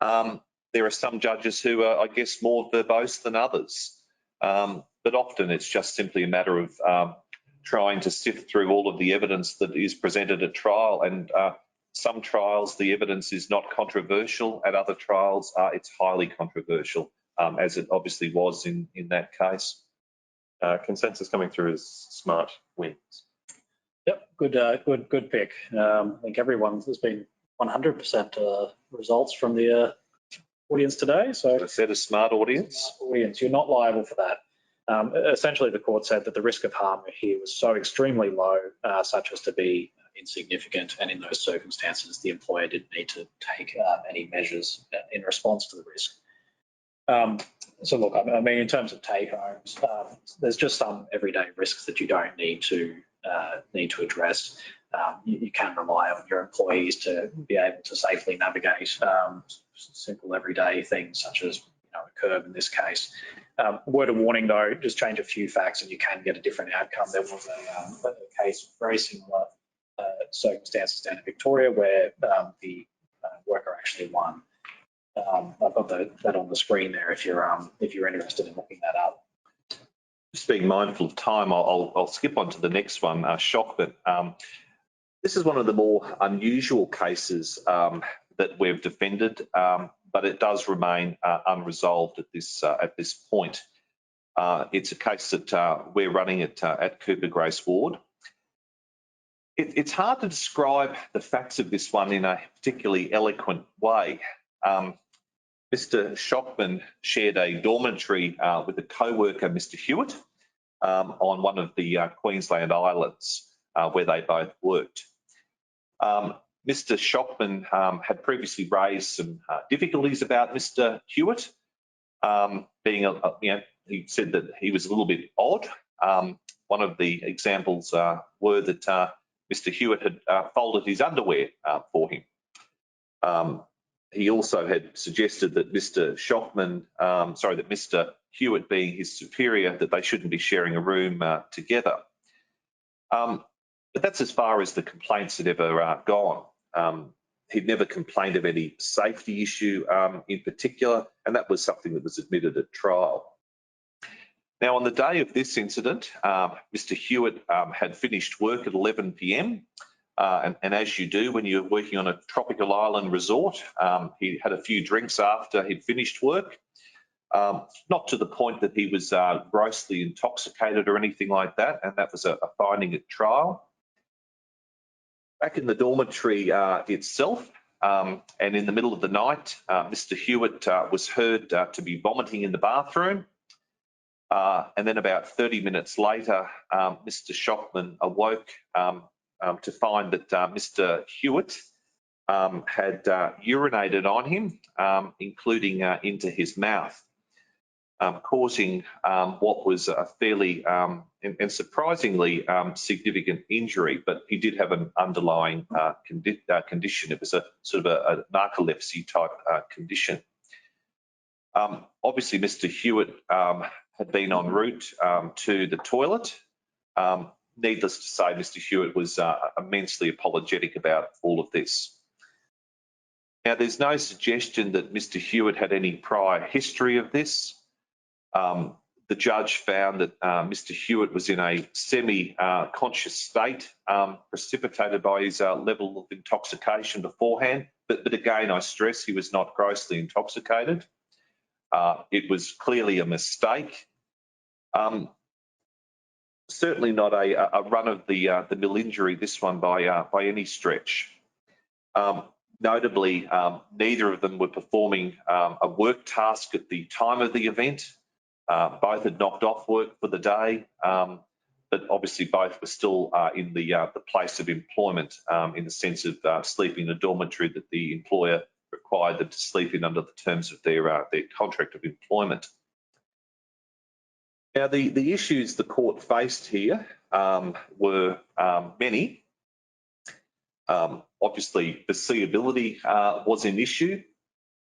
There are some judges who are, I guess, more verbose than others. But often it's just simply a matter of trying to sift through all of the evidence that is presented at trial. And some trials, the evidence is not controversial. At other trials, it's highly controversial, as it obviously was in that case. Consensus coming through is smart wins. Yep, good pick. I think everyone has been 100% results from the audience today. So I said a smart audience. Smart audience, you're not liable for that. Essentially, the court said that the risk of harm here was so extremely low, such as to be insignificant, and in those circumstances, the employer didn't need to take any measures in response to the risk. So look, I mean, in terms of take homes, there's just some everyday risks that you don't need to address. You can rely on your employees to be able to safely navigate simple everyday things such as a curb in this case. Word of warning though, just change a few facts and you can get a different outcome. There was a case very similar circumstances down in Victoria where the worker actually won. I've got that on the screen there if you're interested in looking that up. Just being mindful of time, I'll skip on to the next one, Shockman. This is one of the more unusual cases that we've defended, but it does remain unresolved at this point. It's a case that we're running at Cooper Grace Ward. It's hard to describe the facts of this one in a particularly eloquent way. Mr. Shockman shared a dormitory with a co-worker, Mr. Hewitt, on one of the Queensland islands where they both worked. Mr. Shockman had previously raised some difficulties about Mr. Hewitt, he said that he was a little bit odd. One of the examples were that Mr. Hewitt had folded his underwear for him. He also had suggested that Mr. Hewitt being his superior, that they shouldn't be sharing a room together. But that's as far as the complaints had ever gone. He'd never complained of any safety issue in particular, and that was something that was admitted at trial. Now, on the day of this incident, Mr. Hewitt had finished work at 11 p.m. And as you do when you're working on a tropical island resort, he had a few drinks after he'd finished work. Not to the point that he was grossly intoxicated or anything like that, and that was a finding at trial. Back in the dormitory itself, and in the middle of the night, Mr. Hewitt was heard to be vomiting in the bathroom. And then about 30 minutes later, Mr. Shockman awoke to find that Mr. Hewitt had urinated on him, including into his mouth, causing what was a fairly and surprisingly significant injury. But he did have an underlying condition. It was a sort of a narcolepsy type condition. Obviously, Mr. Hewitt had been en route to the toilet. Needless to say, Mr. Hewitt was immensely apologetic about all of this. Now, there's no suggestion that Mr. Hewitt had any prior history of this. The judge found that Mr. Hewitt was in a semi-conscious state, precipitated by his level of intoxication beforehand. But again, I stress he was not grossly intoxicated. It was clearly a mistake. Certainly not a run-of-the-mill injury, this one, by any stretch. Notably, neither of them were performing a work task at the time of the event. Both had knocked off work for the day, but obviously both were still in the place of employment in the sense of sleeping in a dormitory that the employer required them to sleep in under the terms of their contract of employment. Now, the issues the court faced here were many. Obviously, foreseeability was an issue.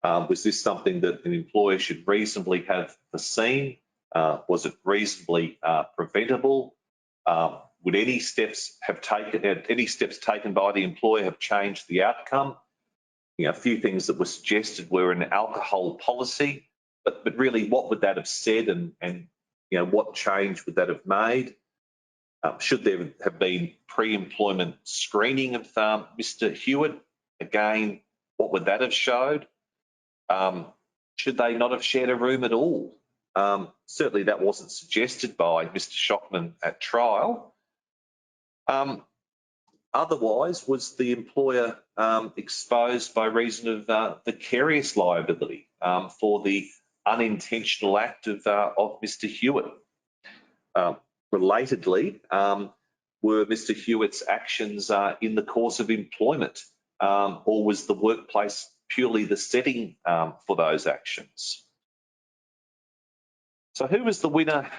Was this something that an employer should reasonably have foreseen? Was it reasonably preventable? Would any steps taken by the employer have changed the outcome? A few things that were suggested were an alcohol policy, but really, what would that have said, and what change would that have made? Should there have been pre-employment screening of Mr. Hewitt? Again, what would that have showed? Should they not have shared a room at all? Certainly that wasn't suggested by Mr. Shockman at trial. Otherwise, was the employer exposed by reason of vicarious liability for the unintentional act of Mr. Hewitt? Relatedly, were Mr. Hewitt's actions in the course of employment, or was the workplace purely the setting for those actions? So who was the winner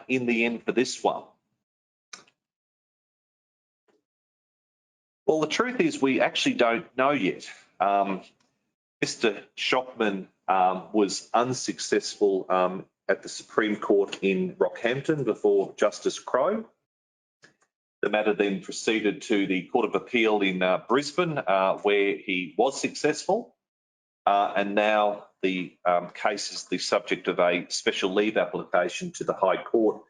in the end for this one? Well, the truth is we actually don't know yet. Mr. Shockman was unsuccessful at the Supreme Court in Rockhampton before Justice Crowe. The matter then proceeded to the Court of Appeal in Brisbane, where he was successful. And now the case is the subject of a special leave application to the High Court,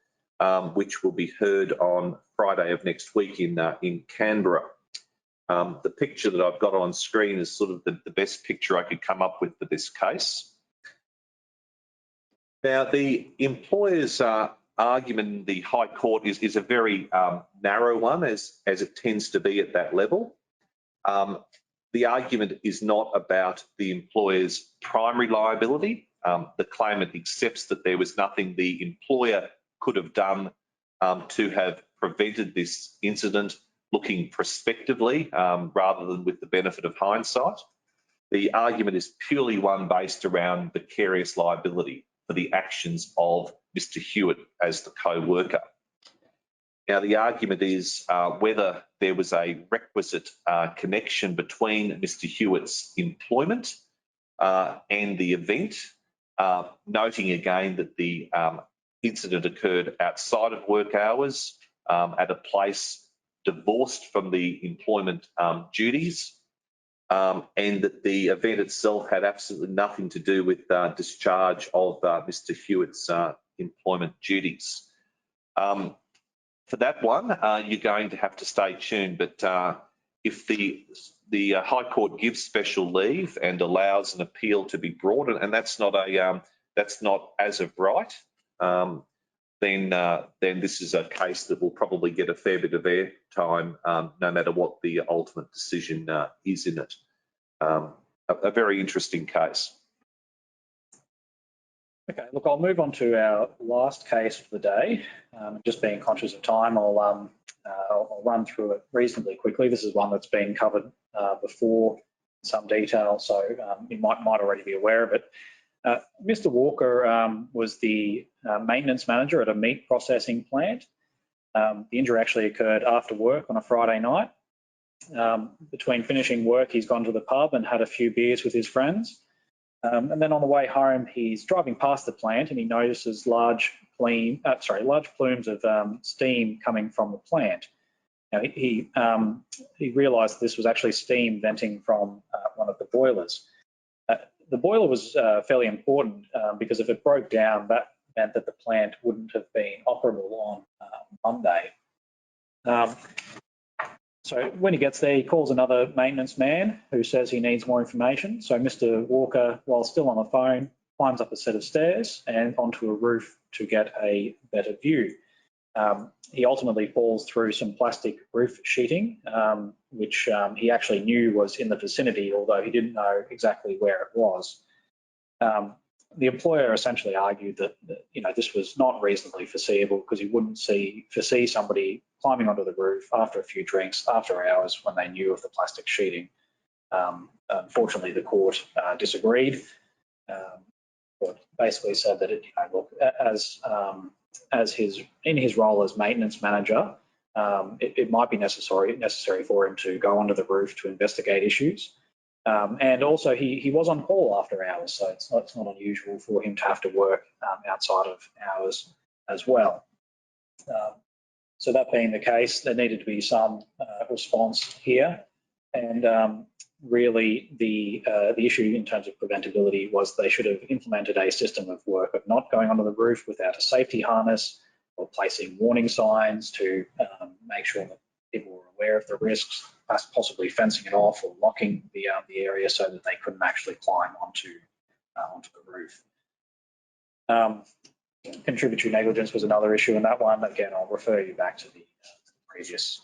which will be heard on Friday of next week in Canberra. The picture that I've got on screen is sort of the best picture I could come up with for this case. Now, the employer's argument in the High Court is a very narrow one, as it tends to be at that level. The argument is not about the employer's primary liability. The claimant accepts that there was nothing the employer could have done to have prevented this incident, looking prospectively rather than with the benefit of hindsight. The argument is purely one based around vicarious liability for the actions of Mr. Hewitt as the co-worker. Now, the argument is whether there was a requisite connection between Mr. Hewitt's employment and the event, noting again that the incident occurred outside of work hours at a place divorced from the employment duties, and that the event itself had absolutely nothing to do with discharge of Mr. Hewitt's employment duties. For that one, you're going to have to stay tuned, but if the High Court gives special leave and allows an appeal to be brought, and that's not as of right, then this is a case that will probably get a fair bit of airtime, no matter what the ultimate decision is in it. A very interesting case. Okay, look, I'll move on to our last case for the day. Just being conscious of time, I'll run through it reasonably quickly. This is one that's been covered before in some detail, so you might already be aware of it. Mr. Walker was the maintenance manager at a meat processing plant. The injury actually occurred after work on a Friday night. Between finishing work, he's gone to the pub and had a few beers with his friends. And then on the way home, he's driving past the plant and he notices large plumes of steam coming from the plant. Now, he realised this was actually steam venting from one of the boilers. The boiler was fairly important because if it broke down, that meant that the plant wouldn't have been operable on Monday. So when he gets there, he calls another maintenance man who says he needs more information. So Mr. Walker, while still on the phone, climbs up a set of stairs and onto a roof to get a better view. He ultimately falls through some plastic roof sheeting, which he actually knew was in the vicinity, although he didn't know exactly where it was. The employer essentially argued that this was not reasonably foreseeable because you wouldn't foresee somebody climbing onto the roof after a few drinks, after hours, when they knew of the plastic sheeting. Unfortunately, the court disagreed. But basically said that in his role as maintenance manager, it might be necessary for him to go onto the roof to investigate issues. And also he was on call after hours, so it's not unusual for him to have to work outside of hours as well. So that being the case, there needed to be some response here, and really the issue in terms of preventability was they should have implemented a system of work of not going onto the roof without a safety harness, or placing warning signs to make sure that people were aware of the risks, possibly fencing it off or locking the area so that they couldn't actually climb onto the roof. Contributory negligence was another issue in that one. Again, I'll refer you back to the previous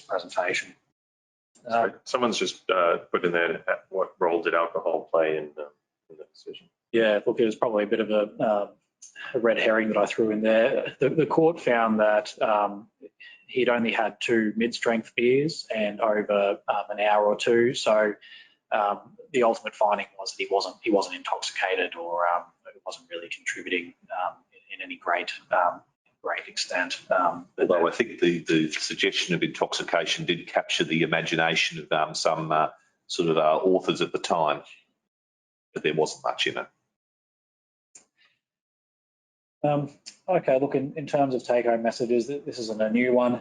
presentation. Sorry, someone's just put in there what role did alcohol play in the decision? Yeah, look, it was probably a bit of a red herring that I threw in there. The court found that he'd only had 2 mid-strength beers and over an hour or two. So the ultimate finding was that he wasn't intoxicated or it wasn't really contributing in any great extent. Although I think the suggestion of intoxication did capture the imagination of some sort of authors at the time, but there wasn't much in it. Okay, look, in terms of take-home messages, this isn't a new one.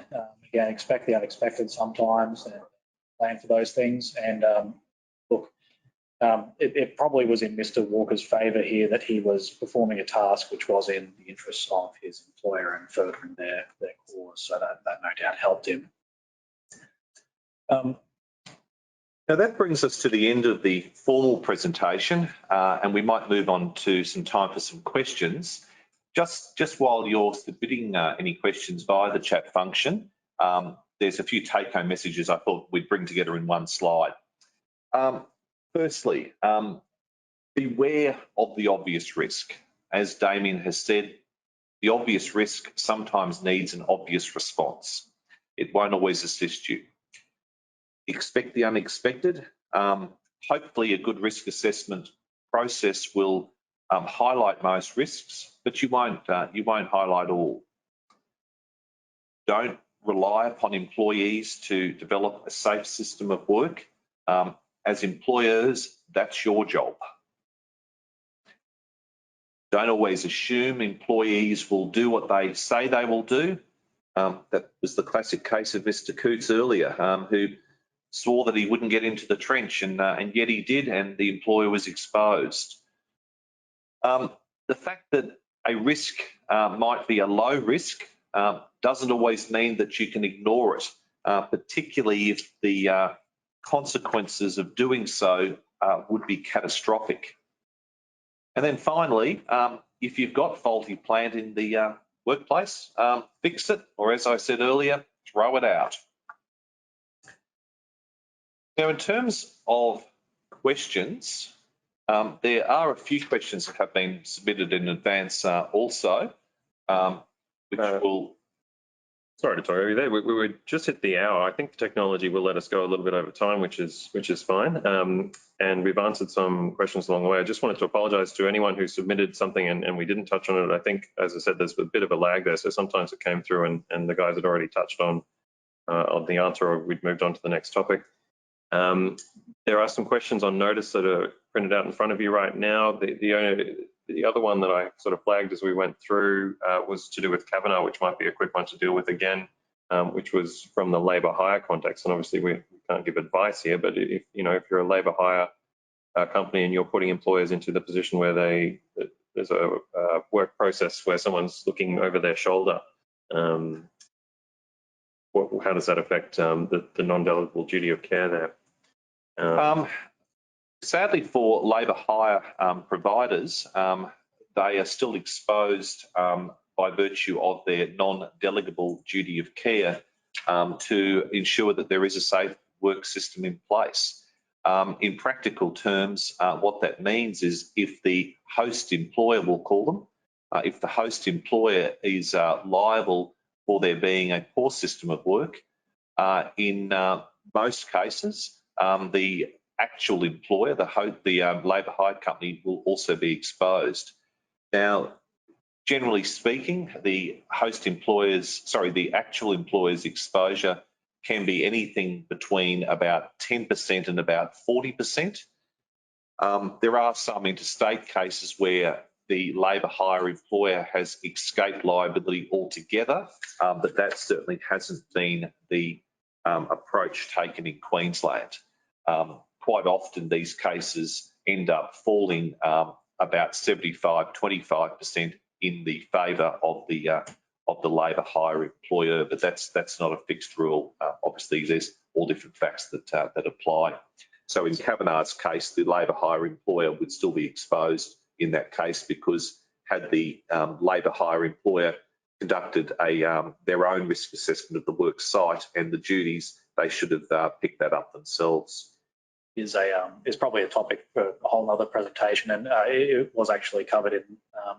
Again, expect the unexpected sometimes and plan for those things. And look, it probably was in Mr. Walker's favour here that he was performing a task which was in the interests of his employer and furthering their cause, so that no doubt helped him. Now that brings us to the end of the formal presentation, and we might move on to some time for some questions. Just while you're submitting any questions via the chat function, there's a few take-home messages I thought we'd bring together in one slide. Firstly, beware of the obvious risk. As Damien has said, the obvious risk sometimes needs an obvious response. It won't always assist you. Expect the unexpected. Hopefully a good risk assessment process will highlight most risks, but you won't highlight all. Don't rely upon employees to develop a safe system of work. As employers, that's your job. Don't always assume employees will do what they say they will do. That was the classic case of Mr. Coots earlier, who swore that he wouldn't get into the trench, and yet he did, and the employer was exposed. The fact that a risk might be a low risk doesn't always mean that you can ignore it, particularly if the consequences of doing so would be catastrophic. And then finally, if you've got faulty plant in the workplace, fix it, or as I said earlier, throw it out. Now, in terms of questions, there are a few questions that have been submitted in advance also, which will... Sorry to talk over you there. We were just hit the hour. I think the technology will let us go a little bit over time, which is fine. And we've answered some questions along the way. I just wanted to apologise to anyone who submitted something and we didn't touch on it. I think, as I said, there's a bit of a lag there. So sometimes it came through and the guys had already touched on the answer, or we'd moved on to the next topic. There are some questions on notice that are printed out in front of you right now. The other one that I sort of flagged as we went through was to do with Kavanaugh, which might be a quick one to deal with again, which was from the labour hire context. And obviously we can't give advice here, but if you're a labour hire company and you're putting employers into the position where there's a work process where someone's looking over their shoulder, how does that affect the non-delegable duty of care there? Sadly for labour hire providers, they are still exposed by virtue of their non-delegable duty of care to ensure that there is a safe work system in place. In practical terms, what that means is if the host employer, we'll call them, if the host employer is liable for there being a poor system of work, in most cases, the actual employer, the labour hire company, will also be exposed. Now, generally speaking, the actual employer's exposure can be anything between about 10% and about 40%. There are some interstate cases where the labour hire employer has escaped liability altogether, but that certainly hasn't been the approach taken in Queensland. Quite often these cases end up falling about 75-25% in the favour of the labour hire employer, but that's not a fixed rule. Obviously, there's all different facts that apply. So in Kavanaugh's case, the labour hire employer would still be exposed in that case, because had the labour hire employer conducted their own risk assessment of the work site and the duties, they should have picked that up themselves. Is probably a topic for a whole other presentation, and it was actually covered in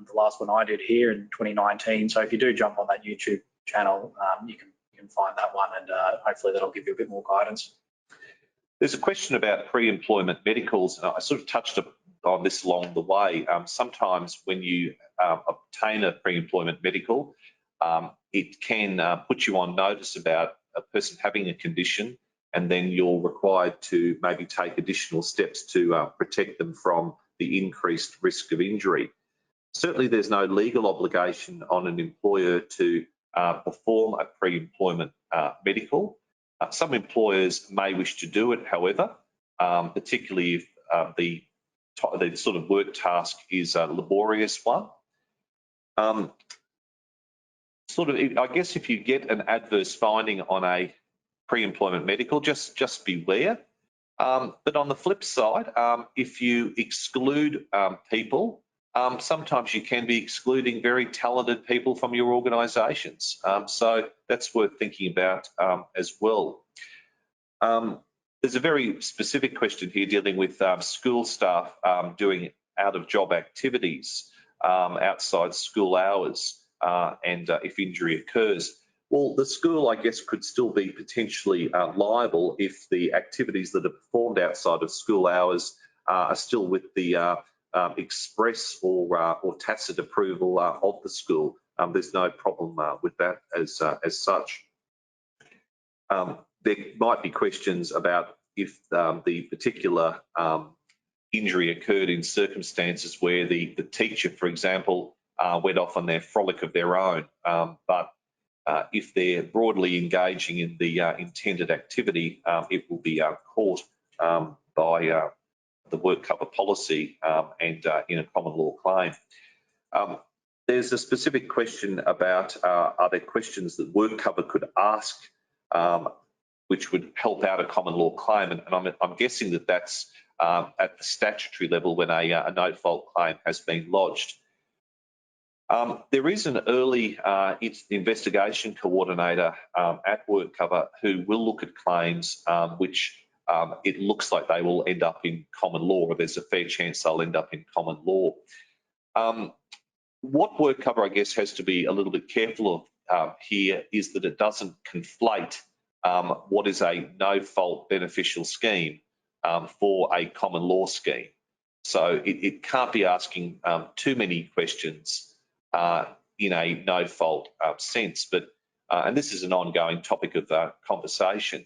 the last one I did here in 2019. So if you do jump on that YouTube channel, you can find that one, and hopefully that'll give you a bit more guidance. There's a question about pre-employment medicals. I sort of touched on this along the way. Sometimes when you obtain a pre-employment medical, it can put you on notice about a person having a condition, and then you're required to maybe take additional steps to protect them from the increased risk of injury. Certainly there's no legal obligation on an employer to perform a pre-employment medical. Some employers may wish to do it, however, particularly if the sort of work task is a laborious one. I guess if you get an adverse finding on a pre-employment medical, just beware. But on the flip side, if you exclude people, sometimes you can be excluding very talented people from your organisations. So that's worth thinking about as well. There's a very specific question here dealing with school staff doing out-of-job activities outside school hours, and if injury occurs. Well, the school, I guess, could still be potentially liable if the activities that are performed outside of school hours are still with the express or tacit approval of the school. There's no problem with that as such. There might be questions about if the particular injury occurred in circumstances where the teacher, for example, went off on their frolic of their own, but if they're broadly engaging in the intended activity, it will be caught by the work cover policy and in a common law claim. There's a specific question about are there questions that work cover could ask which would help out a common law claim, and I'm guessing that that's at the statutory level when a no fault claim has been lodged. There is an early investigation coordinator at work cover who will look at claims which it looks like they will end up in common law, or there's a fair chance they'll end up in common law. What work cover, I guess, has to be a little bit careful of here is that it doesn't conflate what is a no-fault beneficial scheme for a common law scheme. So it can't be asking too many questions in a no-fault sense, but and this is an ongoing topic of conversation.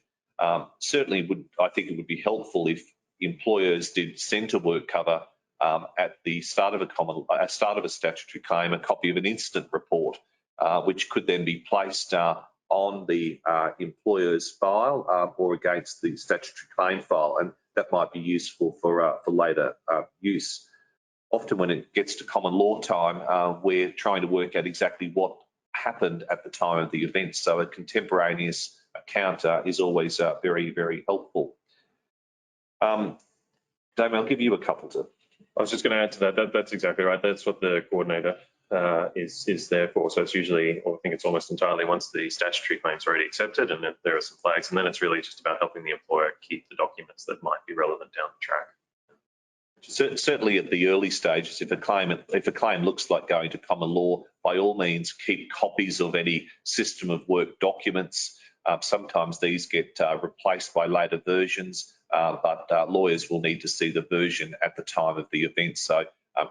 Certainly, I think it would be helpful if employers did send to work cover at the start of a statutory claim a copy of an incident report, which could then be placed on the employer's file or against the statutory claim file, and that might be useful for later use. Often when it gets to common law time, we're trying to work out exactly what happened at the time of the event, so a contemporaneous account is always very, very helpful. Damien, I'll give you a couple to. I was just going to add to that. That's exactly right. That's what the coordinator is there for. So it's usually, or I think it's almost entirely once the statutory claim's already accepted and there are some flags, and then it's really just about helping the employer keep the documents that might be relevant down the track. Certainly at the early stages, if a claim looks like going to common law, by all means keep copies of any system of work documents. Sometimes these get replaced by later versions, but lawyers will need to see the version at the time of the event. So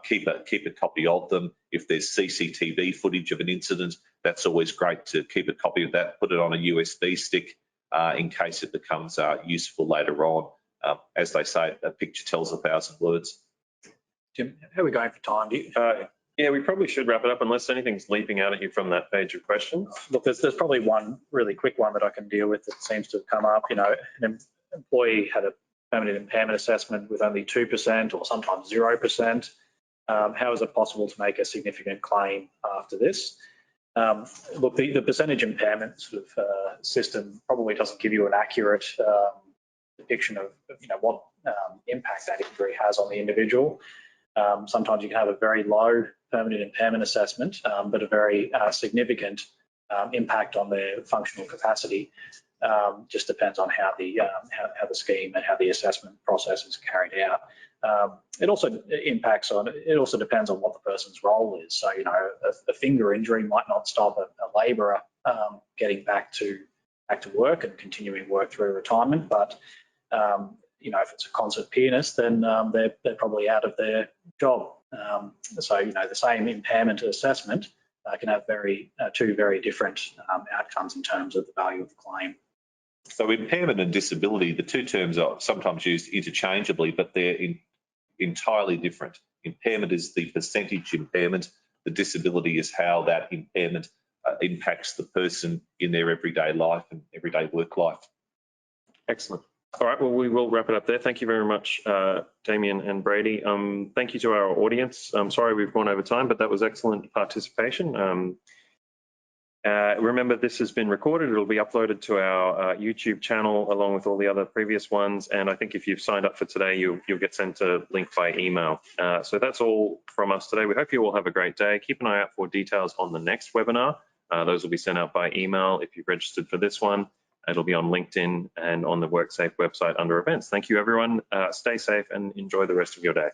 keep a copy of them. If there's CCTV footage of an incident, that's always great to keep a copy of that, put it on a USB stick in case it becomes useful later on. As they say, a picture tells 1,000 words. Jim, how are we going for time? Yeah, we probably should wrap it up unless anything's leaping out at you from that page of questions. Look, there's probably one really quick one that I can deal with that seems to have come up. You know, an employee had a permanent impairment assessment with only 2% or sometimes 0%. How is it possible to make a significant claim after this? Look, the percentage impairment sort of system probably doesn't give you an accurate depiction of what impact that injury has on the individual. Sometimes you can have a very low permanent impairment assessment, but a very significant impact on their functional capacity. Just depends on how the scheme and how the assessment process is carried out. It also depends on what the person's role is. So, a finger injury might not stop a labourer getting back to work and continuing work through retirement, but if it's a concert pianist, then they're probably out of their job. So, the same impairment assessment can have two very different outcomes in terms of the value of the claim. So impairment and disability, the two terms are sometimes used interchangeably, but they're entirely different. Impairment is the percentage impairment. The disability is how that impairment impacts the person in their everyday life and everyday work life. Excellent. All right, well, we will wrap it up there. Thank you very much, Damien and Brady. Thank you to our audience. I'm sorry we've gone over time, but that was excellent participation. Remember, this has been recorded. It'll be uploaded to our YouTube channel along with all the other previous ones. And I think if you've signed up for today, you'll get sent a link by email. So that's all from us today. We hope you all have a great day. Keep an eye out for details on the next webinar. Those will be sent out by email if you've registered for this one. It'll be on LinkedIn and on the WorkSafe website under events. Thank you, everyone. Stay safe and enjoy the rest of your day.